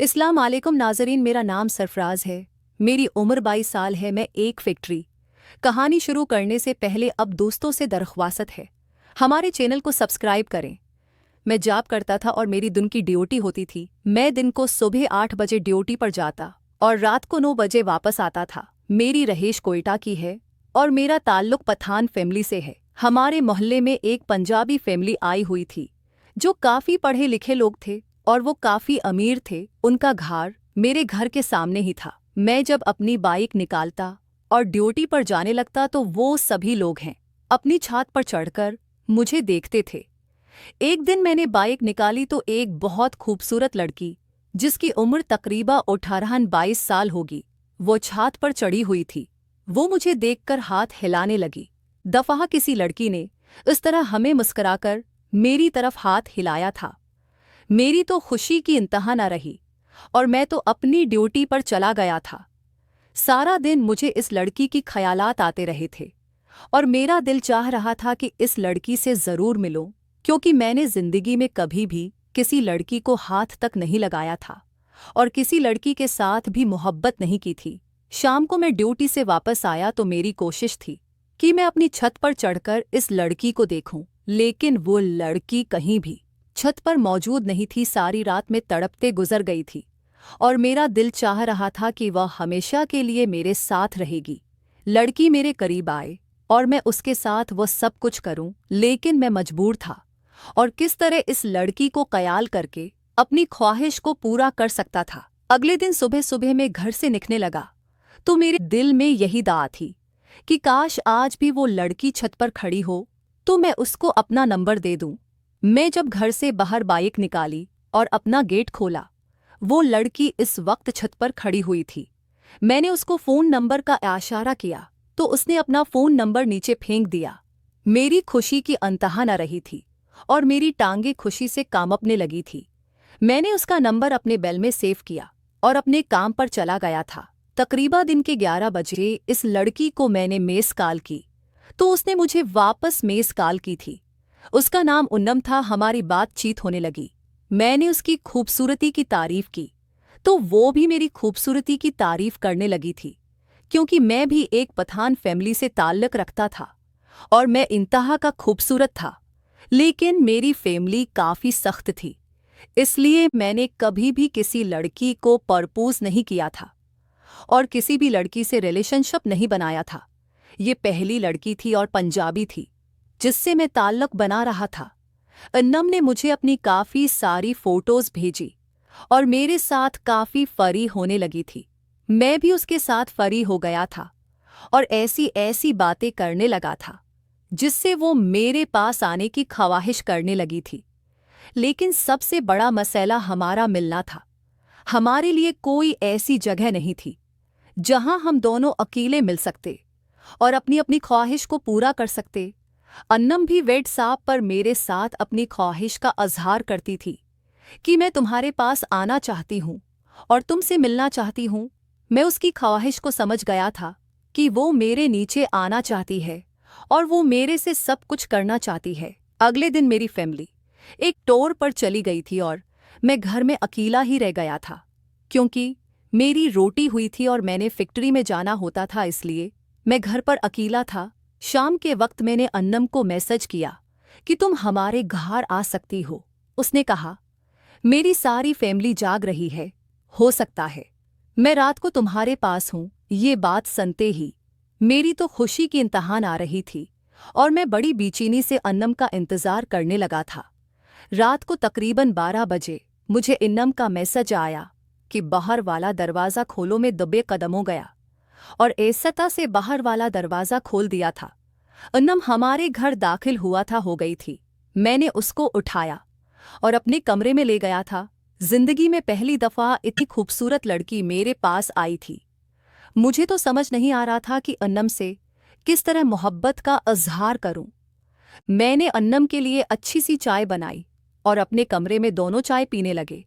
अस्सलाम वालेकुम नाज़रीन, मेरा नाम सरफराज है। मेरी उम्र 22 साल है। मैं एक फैक्ट्री। कहानी शुरू करने से पहले अब दोस्तों से दरख्वास्त है, हमारे चैनल को सब्सक्राइब करें। मैं जॉब करता था और मेरी दिन की ड्यूटी होती थी। मैं दिन को सुबह 8 बजे ड्यूटी पर जाता और रात को 9 बजे वापस आता था। मेरी रहेश कोयटा की है और मेरा ताल्लुक पठान फैमिली से है। हमारे मोहल्ले में एक पंजाबी फैमिली आई हुई थी जो काफ़ी पढ़े लिखे लोग थे और वो काफ़ी अमीर थे। उनका घर मेरे घर के सामने ही था। मैं जब अपनी बाइक निकालता और ड्यूटी पर जाने लगता तो वो सभी लोग हैं अपनी छत पर चढ़कर मुझे देखते थे। एक दिन मैंने बाइक निकाली तो एक बहुत खूबसूरत लड़की जिसकी उम्र तकरीबा 18-22 साल होगी, वो छत पर चढ़ी हुई थी। वो मुझे देखकर हाथ हिलाने लगी। दफा किसी लड़की ने इस तरह हमें मुस्कुराकर मेरी तरफ हाथ हिलाया था। मेरी तो खुशी की इंतहा न रही और मैं तो अपनी ड्यूटी पर चला गया था। सारा दिन मुझे इस लड़की की ख्यालात आते रहे थे और मेरा दिल चाह रहा था कि इस लड़की से ज़रूर मिलूं, क्योंकि मैंने ज़िंदगी में कभी भी किसी लड़की को हाथ तक नहीं लगाया था और किसी लड़की के साथ भी मोहब्बत नहीं की थी। शाम को मैं ड्यूटी से वापस आया तो मेरी कोशिश थी कि मैं अपनी छत पर चढ़कर इस लड़की को देखूं, लेकिन वो लड़की कहीं भी छत पर मौजूद नहीं थी। सारी रात में तड़पते गुजर गई थी और मेरा दिल चाह रहा था कि वह हमेशा के लिए मेरे साथ रहेगी। लड़की मेरे करीब आए और मैं उसके साथ वो सब कुछ करूं, लेकिन मैं मजबूर था और किस तरह इस लड़की को ख्याल करके अपनी ख्वाहिश को पूरा कर सकता था। अगले दिन सुबह सुबह मैं घर से निकलने लगा तो मेरे दिल में यही दाह थी कि काश आज भी वो लड़की छत पर खड़ी हो तो मैं उसको अपना नंबर दे दूं। मैं जब घर से बाहर बाइक निकाली और अपना गेट खोला, वो लड़की इस वक्त छत पर खड़ी हुई थी। मैंने उसको फ़ोन नंबर का इशारा किया तो उसने अपना फ़ोन नंबर नीचे फेंक दिया। मेरी खुशी की अंतहा न रही थी और मेरी टांगें खुशी से कांपने लगी थी। मैंने उसका नंबर अपने बेल में सेव किया और अपने काम पर चला गया था। तकरीबा दिन के 11 बजे इस लड़की को मैंने मेस कॉल की तो उसने मुझे वापस मेस कॉल की थी। उसका नाम उन्नम था। हमारी बातचीत होने लगी। मैंने उसकी खूबसूरती की तारीफ की तो वो भी मेरी खूबसूरती की तारीफ करने लगी थी, क्योंकि मैं भी एक पठान फैमिली से ताल्लुक़ रखता था और मैं इंतहा का खूबसूरत था। लेकिन मेरी फैमिली काफ़ी सख्त थी, इसलिए मैंने कभी भी किसी लड़की को प्रपोज नहीं किया था और किसी भी लड़की से रिलेशनशिप नहीं बनाया था। ये पहली लड़की थी और पंजाबी थी जिससे मैं ताल्लुक़ बना रहा था। अन्नम ने मुझे अपनी काफ़ी सारी फ़ोटोज़ भेजी और मेरे साथ काफ़ी फरी होने लगी थी। मैं भी उसके साथ फरी हो गया था और ऐसी ऐसी बातें करने लगा था जिससे वो मेरे पास आने की ख्वाहिश करने लगी थी। लेकिन सबसे बड़ा मसला हमारा मिलना था। हमारे लिए कोई ऐसी जगह नहीं थी जहां हम दोनों अकेले मिल सकते और अपनी अपनी ख्वाहिश को पूरा कर सकते। अन्नम भी व्हाट्सएप पर मेरे साथ अपनी ख्वाहिश का इजहार करती थी कि मैं तुम्हारे पास आना चाहती हूँ और तुमसे मिलना चाहती हूँ। मैं उसकी ख्वाहिश को समझ गया था कि वो मेरे नीचे आना चाहती है और वो मेरे से सब कुछ करना चाहती है। अगले दिन मेरी फैमिली एक टूर पर चली गई थी और मैं घर में अकेला ही रह गया था, क्योंकि मेरी रोटी हुई थी और मैंने फैक्ट्री में जाना होता था, इसलिए मैं घर पर अकेला था। शाम के वक्त मैंने अन्नम को मैसेज किया कि तुम हमारे घर आ सकती हो। उसने कहा, मेरी सारी फैमिली जाग रही है, हो सकता है मैं रात को तुम्हारे पास हूँ। ये बात सुनते ही मेरी तो खुशी की इंतहा आ रही थी और मैं बड़ी बेचैनी से अन्नम का इंतज़ार करने लगा था। रात को तकरीबन 12 बजे मुझे अन्नम का मैसेज आया कि बाहर वाला दरवाज़ा खोलो। मैं दबे कदम हो गया और ऐसा से बाहर वाला दरवाज़ा खोल दिया था। अन्नम हमारे घर दाखिल हुआ था, हो गई थी। मैंने उसको उठाया और अपने कमरे में ले गया था। जिंदगी में पहली दफ़ा इतनी खूबसूरत लड़की मेरे पास आई थी। मुझे तो समझ नहीं आ रहा था कि अन्नम से किस तरह मोहब्बत का इजहार करूं। मैंने अन्नम के लिए अच्छी सी चाय बनाई और अपने कमरे में दोनों चाय पीने लगे।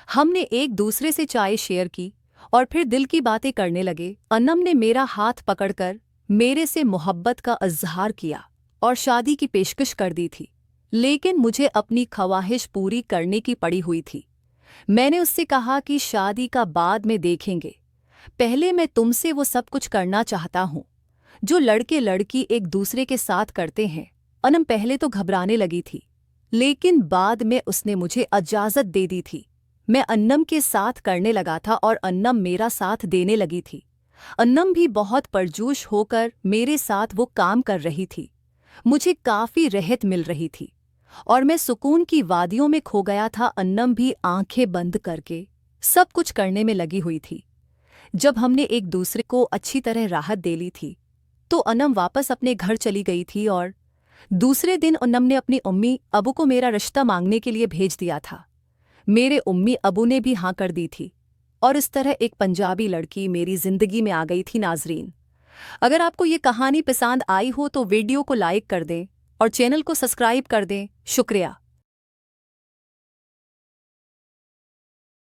हमने एक दूसरे से चाय शेयर की और फिर दिल की बातें करने लगे। अन्नम ने मेरा हाथ पकड़कर मेरे से मोहब्बत का इजहार किया और शादी की पेशकश कर दी थी, लेकिन मुझे अपनी ख्वाहिश पूरी करने की पड़ी हुई थी। मैंने उससे कहा कि शादी का बाद में देखेंगे, पहले मैं तुमसे वो सब कुछ करना चाहता हूँ जो लड़के लड़की एक दूसरे के साथ करते हैं। अनम पहले तो घबराने लगी थी, लेकिन बाद में उसने मुझे इजाजत दे दी थी। मैं अन्नम के साथ करने लगा था और अन्नम मेरा साथ देने लगी थी। अन्नम भी बहुत परजोश होकर मेरे साथ वो काम कर रही थी। मुझे काफी राहत मिल रही थी और मैं सुकून की वादियों में खो गया था। अन्नम भी आंखें बंद करके सब कुछ करने में लगी हुई थी। जब हमने एक दूसरे को अच्छी तरह राहत दे ली थी तो अनम वापस अपने घर चली गई थी और दूसरे दिन अनम ने अपनी उम्मी अबू को मेरा रिश्ता मांगने के लिए भेज दिया था। मेरे उम्मी अबू ने भी हाँ कर दी थी और इस तरह एक पंजाबी लड़की मेरी जिंदगी में आ गई थी। नाजरीन, अगर आपको ये कहानी पसंद आई हो तो वीडियो को लाइक कर दें और चैनल को सब्सक्राइब कर दें। शुक्रिया।